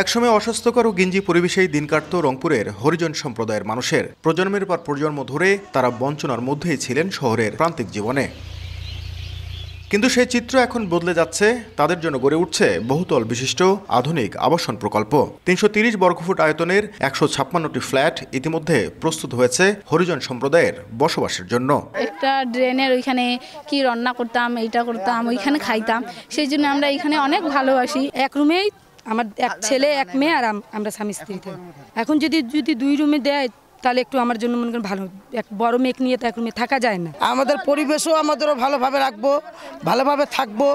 একসময় অস্বাস্থ্যকর ও গিঞ্জি পরিবেশেই দিন কাটত রংপুরের হরিজন সম্প্রদায়ের মানুষের। প্রজন্মের পর প্রজন্ম ধরে তারা বঞ্চনার মধ্যেই ছিলেন শহরের প্রান্তিক জীবনে। কিন্তু সেই চিত্র এখন বদলে যাচ্ছে। তাদের জন্য গড়ে উঠছে বহুতল বিশিষ্ট আধুনিক আবাসন প্রকল্প। ৩৩০ বর্গফুট আয়তনের ১৫৬টি ফ্ল্যাট ইতিমধ্যে প্রস্তুত হয়েছে হরিজন সম্প্রদায়ের বসবাসের জন্য। একটা ড্রেনের ওইখানে কি রান্না করতাম, এইটা করতাম, ওইখানে খাইতাম, সেই জন্য আমরা এখানে অনেক ভালোবাসি। এক রুমেই আমার এক ছেলে এক মেয়ে আর আমরা স্বামী স্ত্রী থাকি। এখন যদি 2 রুমে দেয় তাহলে একটু আমার জন্য মনে করেন ভালো। এক বড় মেয়ে নিয়ে তো এক রুমে থাকা যায় না। আমাদের পরিবেশও আমাদেরও ভালোভাবে রাখবো, ভালোভাবে থাকবো,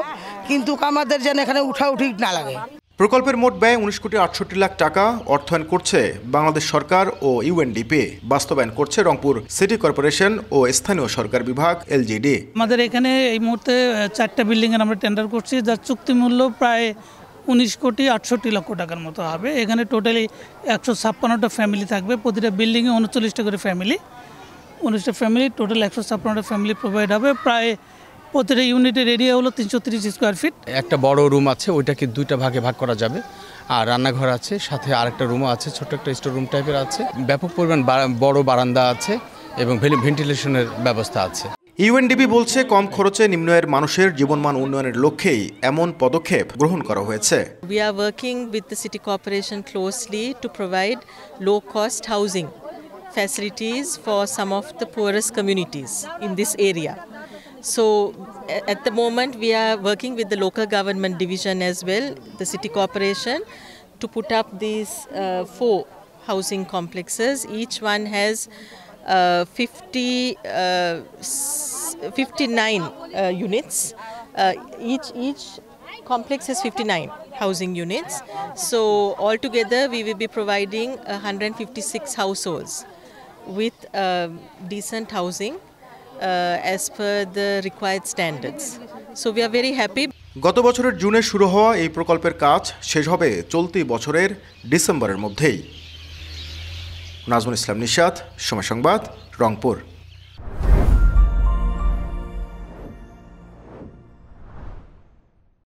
কিন্তু আমাদের যেন এখানে উঠাউঠি না লাগে। প্রকল্পের মোট ব্যয় 19,60,00,000 টাকা অর্থায়ন করছে বাংলাদেশ সরকার ও ইউএনডিপি। বাস্তবায়ন করছে রংপুর সিটি কর্পোরেশন ও স্থানীয় সরকার বিভাগ এলজিডি। আমাদের এখানে এই মুহূর্তে 4টা বিল্ডিংয়ের আমরা টেন্ডার করছি, যার চুক্তি মূল্য প্রায় 19,68,00,000 টাকার মতো হবে। এখানে টোটালি 156টা ফ্যামিলি থাকবে। প্রতিটা বিল্ডিংয়ে 39টা করে ফ্যামিলি, 19টা ফ্যামিলি, টোটাল 156টা ফ্যামিলি প্রোভাইড হবে। প্রায় প্রতিটা ইউনিটের এরিয়া হলো 330 স্কোয়ার ফিট। একটা বড় রুম আছে, ওইটাকে 2টা ভাগে ভাগ করা যাবে। আর রান্নাঘর আছে, সাথে আরেকটা রুমও আছে, ছোট্ট একটা স্টোর রুম টাইপের আছে। ব্যাপক পরিমাণ বড় বারান্দা আছে এবং ভেন্টিলেশনের ব্যবস্থা আছে। ইউএনডিপি বলছে কম খরচে নিম্ন আয়ের মানুষের জীবনমান উন্নয়নের লক্ষ্যেই এমন পদক্ষেপ গ্রহণ করা হয়েছে। We are working with the city corporation closely to provide low cost housing facilities for some of the poorest communities in this area. So at the moment we are working with the local government division as well, the city corporation, to put up these 4 housing complexes. Each one has 59 units. Each complex has 59 housing units. So altogether we will be providing 156 households with decent housing as per the required standards. So we are very happy. গত বছরের জুনে শুরু হওয়া এই প্রকল্পের কাজ শেষ হবে চলতি বছরের ডিসেম্বরের মধ্যেই। নাজমুল ইসলাম নিশাত, সময় সংবাদ, রংপুর।